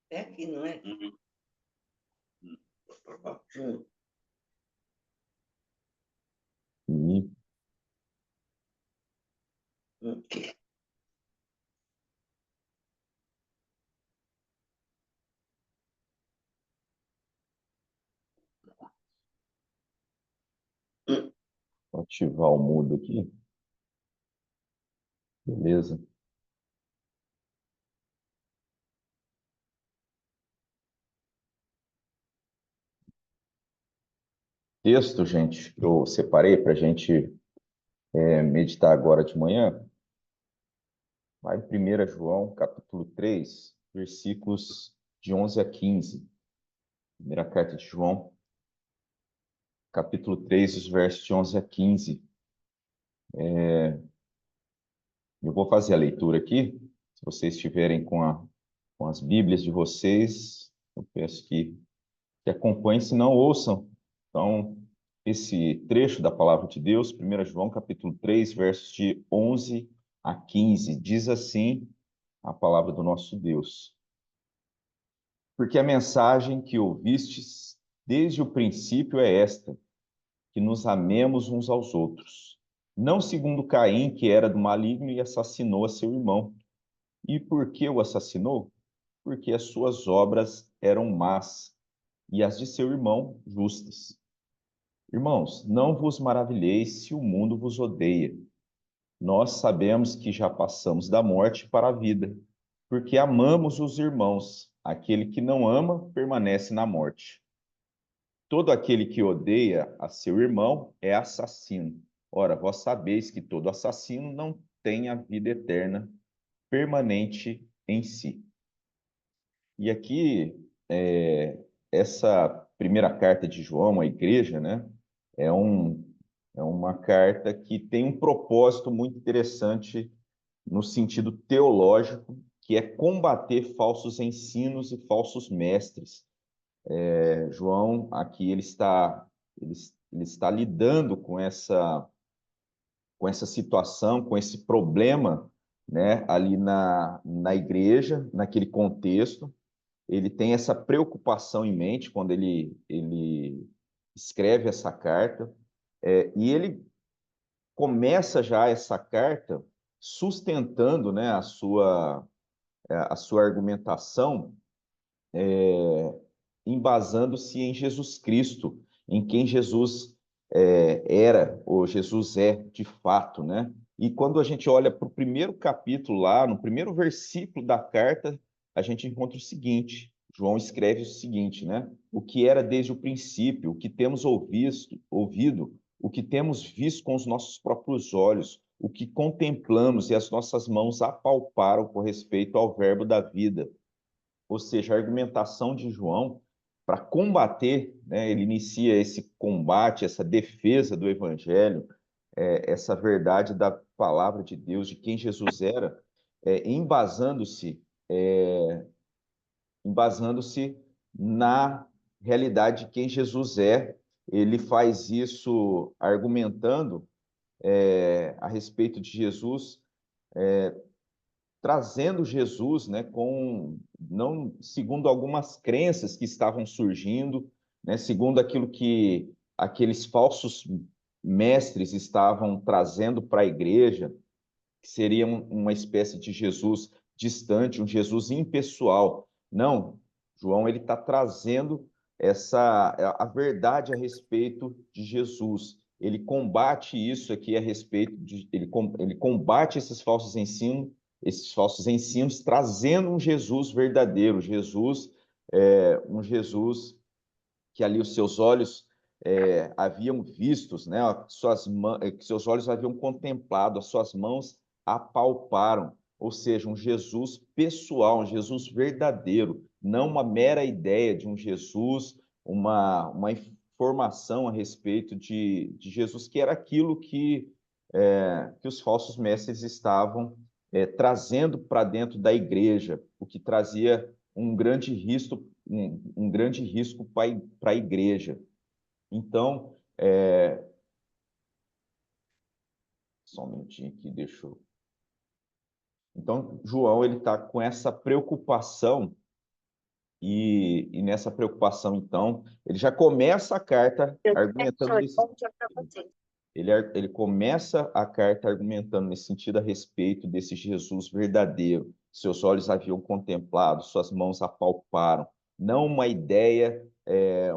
É aqui, não é? Uhum. Hum. E Hum. Hum. vou ativar o mudo aqui. Beleza. Texto, gente, que eu separei para a gente meditar agora de manhã. Vai em 1 João, capítulo 3, versículos de 11 a 15. Primeira carta de João, capítulo 3, os versos de 11 a 15. Eu vou fazer a leitura aqui. Se vocês estiverem com as Bíblias de vocês, eu peço que acompanhem, se não ouçam. Então, esse trecho da palavra de Deus, 1 João, capítulo 3, versos de 11 a 15, diz assim a palavra do nosso Deus. Porque a mensagem que ouvistes desde o princípio é esta, que nos amemos uns aos outros. Não segundo Caim, que era do maligno e assassinou a seu irmão. E por que o assassinou? Porque as suas obras eram más e as de seu irmão justas. Irmãos, não vos maravilheis se o mundo vos odeia. Nós sabemos que já passamos da morte para a vida, porque amamos os irmãos. Aquele que não ama permanece na morte. Todo aquele que odeia a seu irmão é assassino. Ora, vós sabeis que todo assassino não tem a vida eterna permanente em si. E aqui, essa primeira carta de João à igreja, né, é, um, é uma carta que tem um propósito muito interessante no sentido teológico, que é combater falsos ensinos e falsos mestres. João, aqui, ele, ele está lidando com essa situação, com esse problema, né, ali na igreja, naquele contexto. Ele tem essa preocupação em mente quando ele escreve essa carta, e ele começa já essa carta sustentando, né, a sua argumentação, embasando-se em Jesus Cristo, em quem Jesus era, ou Jesus é de fato, né? E quando a gente olha para o primeiro capítulo lá, no primeiro versículo da carta, a gente encontra o seguinte: João escreve o seguinte, né? O que era desde o princípio, o que temos ouvido, o que temos visto com os nossos próprios olhos, o que contemplamos e as nossas mãos apalparam por respeito ao verbo da vida. Ou seja, a argumentação de João para combater, né, ele inicia esse combate, essa defesa do evangelho, essa verdade da palavra de Deus, de quem Jesus era, embasando-se embasando-se na realidade de quem Jesus é. Ele faz isso argumentando a respeito de Jesus, trazendo Jesus, né, com não segundo algumas crenças que estavam surgindo, né, segundo aquilo que aqueles falsos mestres estavam trazendo para a igreja, que seria uma espécie de Jesus distante, um Jesus impessoal. Não, João ele está trazendo a verdade a respeito de Jesus. Ele combate isso aqui a respeito de ele combate esses falsos ensinos, trazendo um Jesus verdadeiro, Jesus um Jesus que ali os seus olhos haviam vistos, né? Que seus olhos haviam contemplado, as suas mãos apalparam, ou seja, um Jesus pessoal, um Jesus verdadeiro, não uma mera ideia de um Jesus, uma informação a respeito de Jesus, que era aquilo que os falsos mestres estavam trazendo para dentro da igreja, o que trazia um grande risco, um grande risco para a igreja. Então, só um minutinho aqui, deixa eu... Então, João ele está com essa preocupação E nessa preocupação, então, ele já começa a carta argumentando Bom dia para vocês. ele começa a carta argumentando nesse sentido a respeito desse Jesus verdadeiro. Seus olhos haviam contemplado, suas mãos apalparam. Não uma ideia,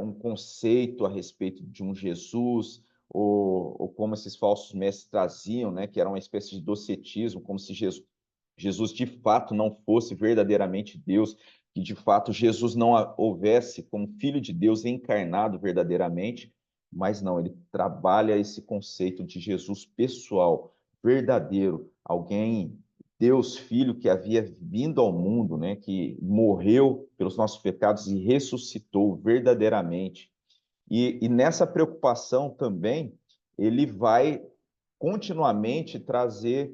um conceito a respeito de um Jesus, ou como esses falsos mestres traziam, né, que era uma espécie de docetismo, como se Jesus de fato não fosse verdadeiramente Deus, que de fato Jesus não houvesse como Filho de Deus encarnado verdadeiramente, mas não, ele trabalha esse conceito de Jesus pessoal, verdadeiro, alguém, Deus Filho que havia vindo ao mundo, né, que morreu pelos nossos pecados e ressuscitou verdadeiramente. E nessa preocupação também, ele vai continuamente trazer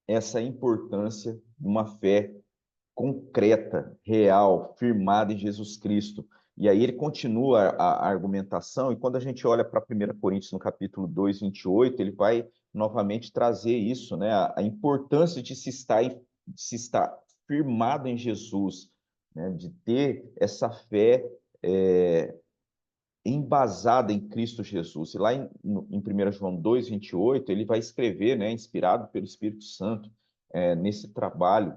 essa importância de uma fé concreta, real, firmada em Jesus Cristo. E aí ele continua a argumentação, e quando a gente olha para 1 Coríntios, no capítulo 2, 28, ele vai novamente trazer isso, né? A importância de se estar firmado em Jesus, né? De ter essa fé embasada em Cristo Jesus. E lá em 1 João 2, 28, ele vai escrever, né? Inspirado pelo Espírito Santo, nesse trabalho,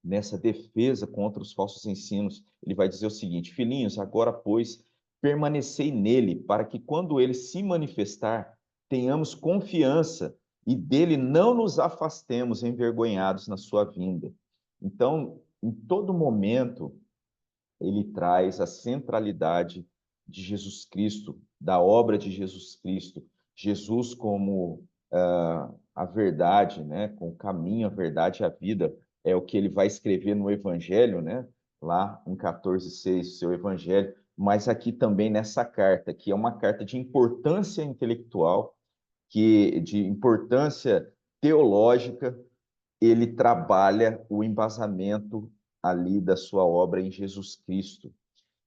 nessa defesa contra os falsos ensinos, ele vai dizer o seguinte: filhinhos, agora, pois, permanecei nele, para que quando ele se manifestar, tenhamos confiança e dele não nos afastemos envergonhados na sua vinda. Então, em todo momento, ele traz a centralidade de Jesus Cristo, da obra de Jesus Cristo, Jesus como a verdade, né, com o caminho, a verdade e a vida, é o que ele vai escrever no Evangelho, né, lá em 14:6, seu Evangelho, mas aqui também nessa carta, que é uma carta de importância intelectual, de importância teológica, ele trabalha o embasamento ali da sua obra em Jesus Cristo.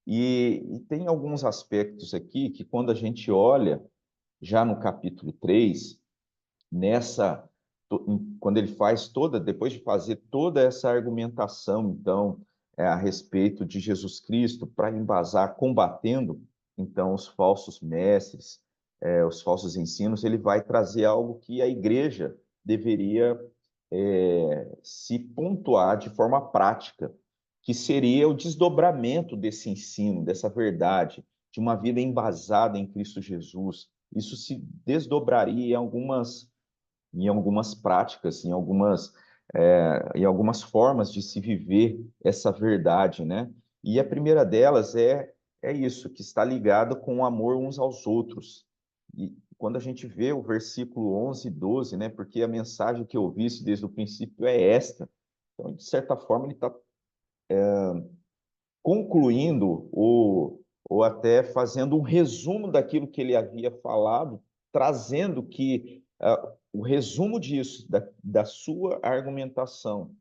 E tem alguns aspectos aqui que, quando a gente olha, já no capítulo 3, quando ele faz depois de fazer toda essa argumentação, então, a respeito de Jesus Cristo, para embasar, combatendo, então, os falsos mestres, os falsos ensinos, ele vai trazer algo que a igreja deveria se pontuar de forma prática, que seria o desdobramento desse ensino, dessa verdade, de uma vida embasada em Cristo Jesus. Isso se desdobraria em algumas práticas, em algumas formas de se viver essa verdade, né? E a primeira delas é isso, que está ligado com o amor uns aos outros. E quando a gente vê o versículo 11 e 12, né? Porque a mensagem que eu ouvi desde o princípio é esta. Então, de certa forma, ele está concluindo ou até fazendo um resumo daquilo que ele havia falado, trazendo que o resumo disso, da sua argumentação,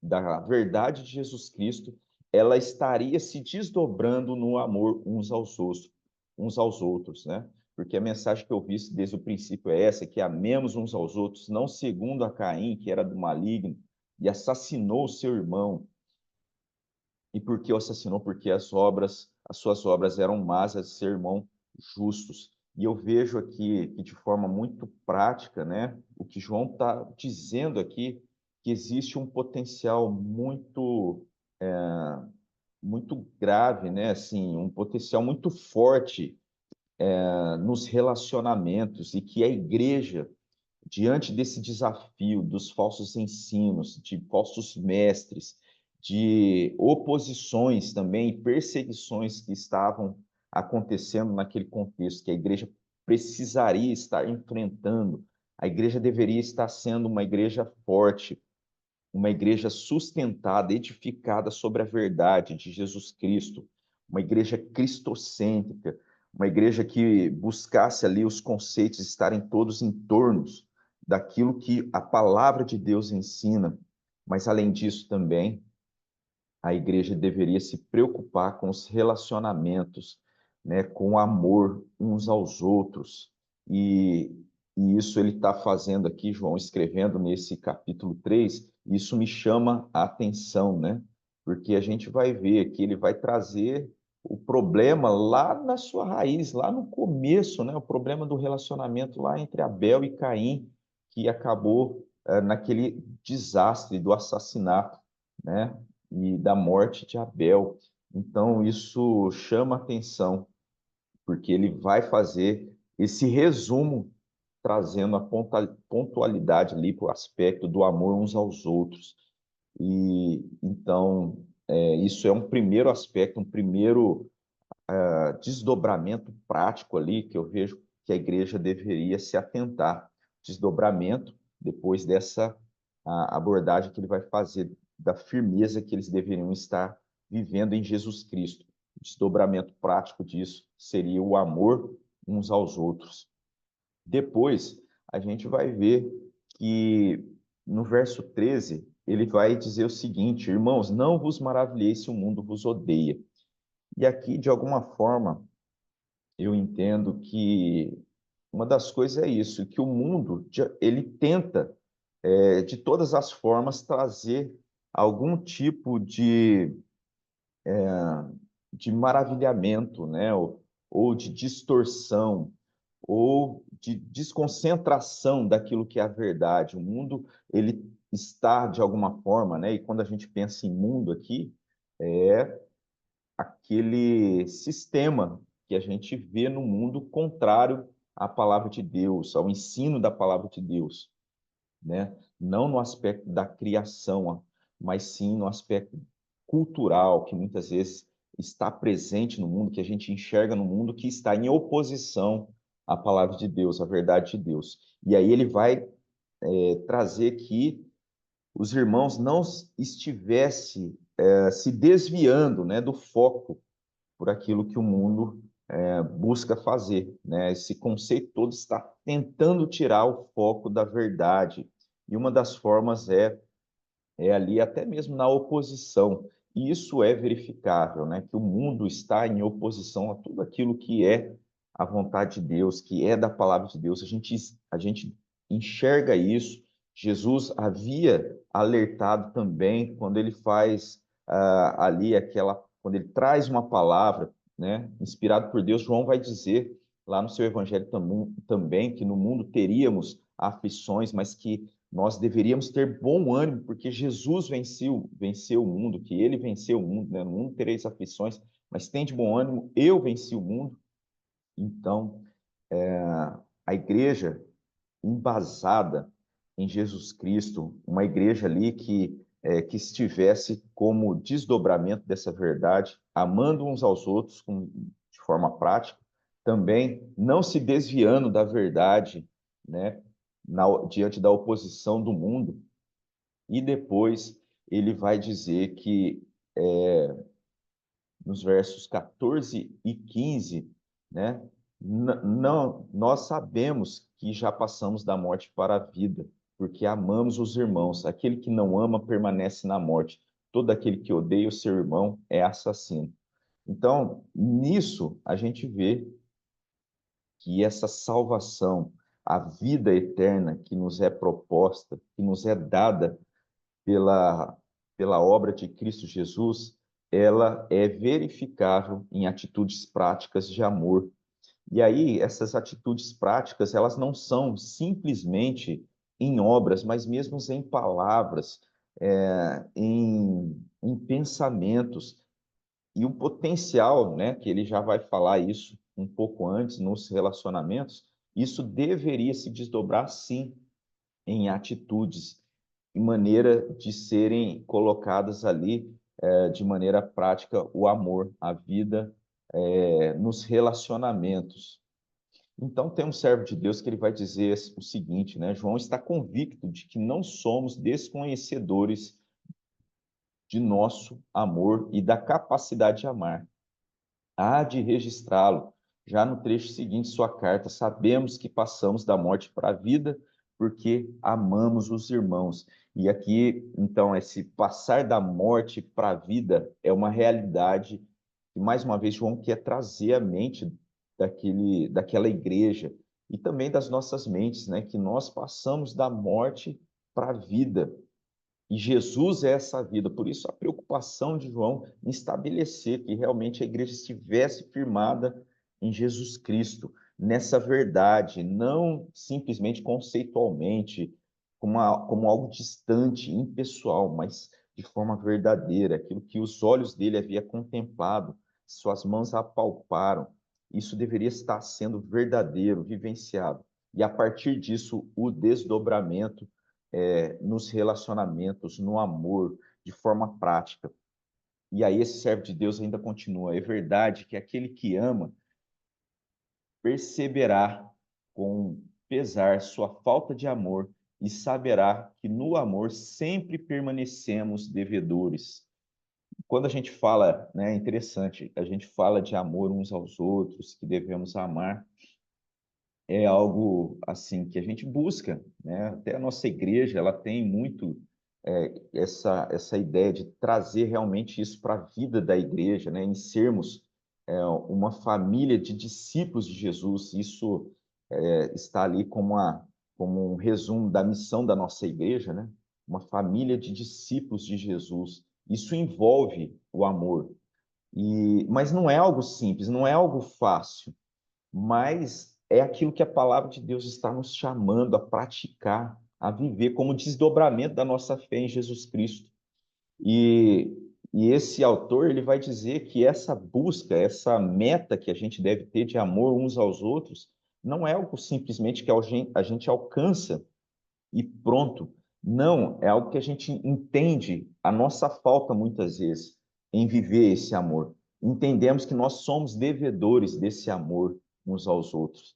da verdade de Jesus Cristo, ela estaria se desdobrando no amor uns aos outros, né? Porque a mensagem que eu vi desde o princípio é essa, que amemos uns aos outros, não segundo a Caim, que era do maligno, e assassinou o seu irmão. E por que o assassinou? Porque as suas obras eram más, as de seu irmão justos. E eu vejo aqui que, de forma muito prática, né, o que João está dizendo aqui, que existe um potencial muito grave, né, assim, um potencial muito forte nos relacionamentos, e que a igreja, diante desse desafio dos falsos ensinos, de falsos mestres, de oposições também, perseguições que estavam acontecendo naquele contexto, que a igreja precisaria estar enfrentando, a igreja deveria estar sendo uma igreja forte, uma igreja sustentada, edificada sobre a verdade de Jesus Cristo, uma igreja cristocêntrica, uma igreja que buscasse ali os conceitos estarem todos em torno daquilo que a palavra de Deus ensina. Mas, além disso, também, a igreja deveria se preocupar com os relacionamentos, né, com o amor uns aos outros. E, e isso ele está fazendo aqui, João, escrevendo nesse capítulo 3, isso me chama a atenção, né? porque a gente vai ver que ele vai trazer o problema lá na sua raiz, lá no começo, né? O problema do relacionamento lá entre Abel e Caim, que acabou naquele desastre do assassinato, né? E da morte de Abel. Então, isso chama atenção, porque ele vai fazer esse resumo, trazendo a pontualidade ali para o aspecto do amor uns aos outros. E então, isso é um primeiro aspecto, um primeiro desdobramento prático ali que eu vejo que a igreja deveria se atentar. Desdobramento, depois dessa abordagem que ele vai fazer da firmeza que eles deveriam estar vivendo em Jesus Cristo. O desdobramento prático disso seria o amor uns aos outros. Depois, a gente vai ver que no verso 13, ele vai dizer o seguinte: irmãos, não vos maravilheis se o mundo vos odeia. E aqui, de alguma forma, eu entendo que uma das coisas é isso, que o mundo, ele tenta, de todas as formas, trazer algum tipo de maravilhamento, né? Ou de distorção, ou de desconcentração daquilo que é a verdade. O mundo, ele está, de alguma forma, né? E quando a gente pensa em mundo aqui, é aquele sistema que a gente vê no mundo contrário à palavra de Deus, ao ensino da palavra de Deus, né? Não no aspecto da criação, mas sim no aspecto cultural, que muitas vezes está presente no mundo, que a gente enxerga no mundo, que está em oposição à palavra de Deus, à verdade de Deus. E aí ele vai trazer que os irmãos não estivessem se desviando, né, do foco por aquilo que o mundo busca fazer, né? Esse conceito todo está tentando tirar o foco da verdade. E uma das formas é ali até mesmo na oposição. E isso é verificável, né? Que o mundo está em oposição a tudo aquilo que é a vontade de Deus, que é da palavra de Deus. A gente enxerga isso. Jesus havia alertado também quando ele faz ali quando ele traz uma palavra, né? Inspirado por Deus. João vai dizer lá no seu evangelho também que no mundo teríamos aflições, mas que nós deveríamos ter bom ânimo, porque Jesus venceu o mundo, que ele venceu o mundo, né? No mundo tereis aflições, mas tem de bom ânimo, eu venci o mundo. Então, a igreja embasada em Jesus Cristo, uma igreja ali que estivesse como desdobramento dessa verdade, amando uns aos outros de forma prática, também não se desviando da verdade, né, diante da oposição do mundo. E depois ele vai dizer que nos versos 14 e 15, né? Não, nós sabemos que já passamos da morte para a vida, porque amamos os irmãos. Aquele que não ama permanece na morte. Todo aquele que odeia o seu irmão é assassino. Então, nisso a gente vê que essa salvação, a vida eterna que nos é proposta, que nos é dada pela, pela obra de Cristo Jesus, ela é verificável em atitudes práticas de amor. E aí, essas atitudes práticas, elas não são simplesmente em obras, mas mesmo em palavras, em pensamentos. E o potencial, né, que ele já vai falar isso um pouco antes nos relacionamentos, isso deveria se desdobrar, sim, em atitudes e maneira de serem colocadas ali de maneira prática o amor, a vida nos relacionamentos. Então tem um servo de Deus que ele vai dizer o seguinte, né? João está convicto de que não somos desconhecedores de nosso amor e da capacidade de amar. Há de registrá-lo. Já no trecho seguinte, sua carta, sabemos que passamos da morte para a vida porque amamos os irmãos. E aqui, então, esse passar da morte para a vida é uma realidade que, mais uma vez, João quer trazer à mente daquela igreja e também das nossas mentes, né? Que nós passamos da morte para a vida. E Jesus é essa vida. Por isso a preocupação de João em estabelecer que realmente a igreja estivesse firmada em Jesus Cristo, nessa verdade, não simplesmente conceitualmente, como algo distante, impessoal, mas de forma verdadeira, aquilo que os olhos dele havia contemplado, suas mãos apalparam. Isso deveria estar sendo verdadeiro, vivenciado. E a partir disso, o desdobramento nos relacionamentos, no amor, de forma prática. E aí esse servo de Deus ainda continua. É verdade que aquele que ama perceberá com pesar sua falta de amor e saberá que no amor sempre permanecemos devedores. Quando a gente fala, né, é interessante, a gente fala de amor uns aos outros, que devemos amar, é algo assim que a gente busca, né? Até a nossa igreja, ela tem muito essa ideia de trazer realmente isso para a vida da igreja, né? Em sermos uma família de discípulos de Jesus. Isso está ali como um resumo da missão da nossa igreja, né? Uma família de discípulos de Jesus. Isso envolve o amor. Mas não é algo simples, não é algo fácil, mas é aquilo que a palavra de Deus está nos chamando a praticar, a viver como desdobramento da nossa fé em Jesus Cristo. E, e esse autor ele vai dizer que essa busca, essa meta que a gente deve ter de amor uns aos outros, não é algo simplesmente que a gente alcança e pronto. Não, é algo que a gente entende a nossa falta muitas vezes em viver esse amor. Entendemos que nós somos devedores desse amor uns aos outros,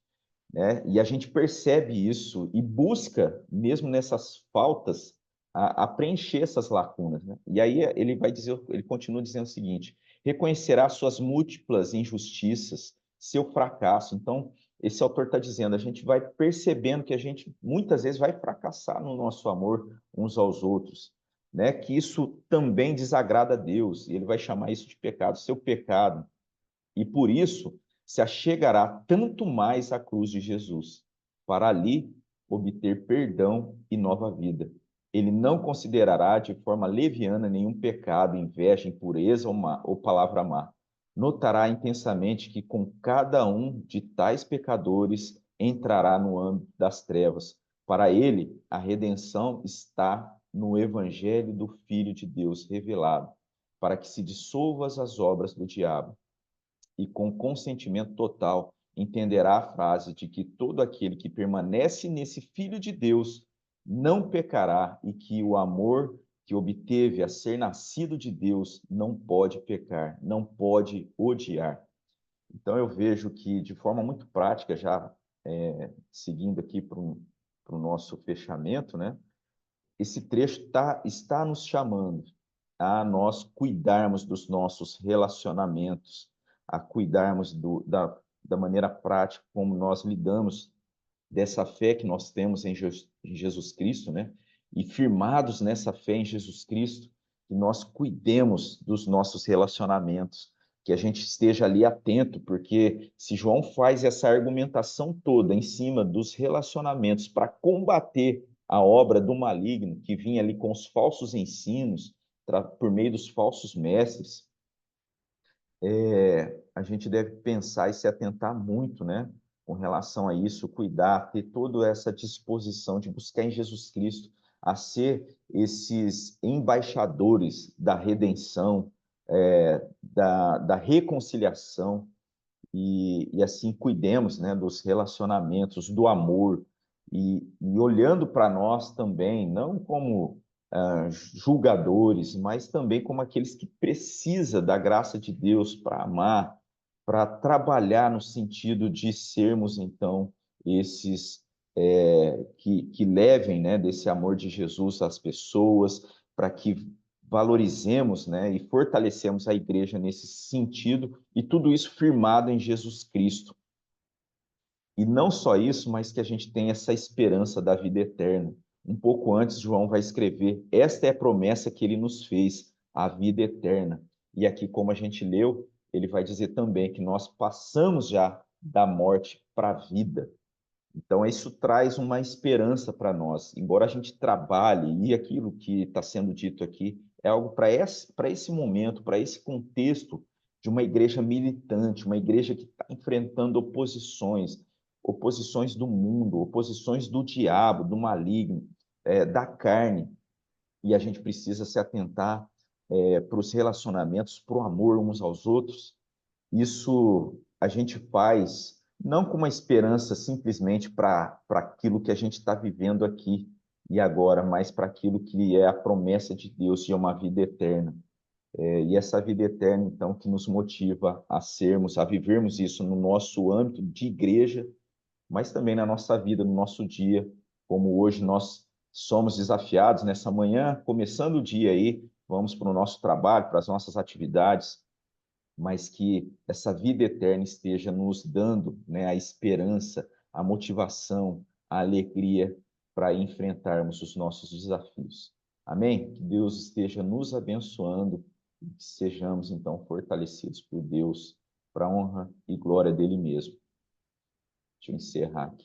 né? E a gente percebe isso e busca, mesmo nessas faltas, a preencher essas lacunas, né? E aí ele vai dizer, ele continua dizendo o seguinte: reconhecerá suas múltiplas injustiças, seu fracasso. Então, esse autor está dizendo, a gente vai percebendo que a gente muitas vezes vai fracassar no nosso amor uns aos outros, né? Que isso também desagrada a Deus, e ele vai chamar isso de pecado, seu pecado. E por isso se achegará tanto mais à cruz de Jesus, para ali obter perdão e nova vida. Ele não considerará de forma leviana nenhum pecado, inveja, impureza ou palavra má. Notará intensamente que com cada um de tais pecadores entrará no âmbito das trevas. Para ele, a redenção está no evangelho do Filho de Deus revelado, para que se dissolvam as obras do diabo e com consentimento total entenderá a frase de que todo aquele que permanece nesse Filho de Deus não pecará e que o amor que obteve a ser nascido de Deus não pode pecar, não pode odiar. Então eu vejo que de forma muito prática, já seguindo aqui para o nosso fechamento, né? Esse trecho está nos chamando a nós cuidarmos dos nossos relacionamentos, a cuidarmos da maneira prática como nós lidamos dessa fé que nós temos em Jesus Cristo, né? E firmados nessa fé em Jesus Cristo, que nós cuidemos dos nossos relacionamentos, que a gente esteja ali atento, porque se João faz essa argumentação toda em cima dos relacionamentos para combater a obra do maligno que vinha ali com os falsos ensinos, por meio dos falsos mestres, a gente deve pensar e se atentar muito, né, com relação a isso, cuidar, ter toda essa disposição de buscar em Jesus Cristo a ser esses embaixadores da redenção, da reconciliação, e assim cuidemos, né, dos relacionamentos, do amor, e olhando para nós também, não como julgadores, mas também como aqueles que precisam da graça de Deus para amar, para trabalhar no sentido de sermos, então, esses que levem, né, desse amor de Jesus às pessoas, para que valorizemos, né, e fortalecemos a igreja nesse sentido, e tudo isso firmado em Jesus Cristo. E não só isso, mas que a gente tem essa esperança da vida eterna. Um pouco antes, João vai escrever: esta é a promessa que ele nos fez, a vida eterna. E aqui, como a gente leu, ele vai dizer também que nós passamos já da morte para a vida. Então, isso traz uma esperança para nós. Embora a gente trabalhe, e aquilo que está sendo dito aqui é algo para esse momento, para esse contexto de uma igreja militante, uma igreja que está enfrentando oposições, oposições do mundo, oposições do diabo, do maligno, da carne. E a gente precisa se atentar para os relacionamentos, para o amor uns aos outros. Isso a gente faz não com uma esperança simplesmente para aquilo que a gente está vivendo aqui e agora, mas para aquilo que é a promessa de Deus de uma vida eterna. E essa vida eterna, então, que nos motiva a sermos, a vivermos isso no nosso âmbito de igreja, mas também na nossa vida, no nosso dia, como hoje nós somos desafiados nessa manhã, começando o dia aí, vamos para o nosso trabalho, para as nossas atividades, mas que essa vida eterna esteja nos dando, né, a esperança, a motivação, a alegria para enfrentarmos os nossos desafios. Amém? Que Deus esteja nos abençoando e que sejamos, então, fortalecidos por Deus para a honra e glória dele mesmo. Deixa eu encerrar aqui.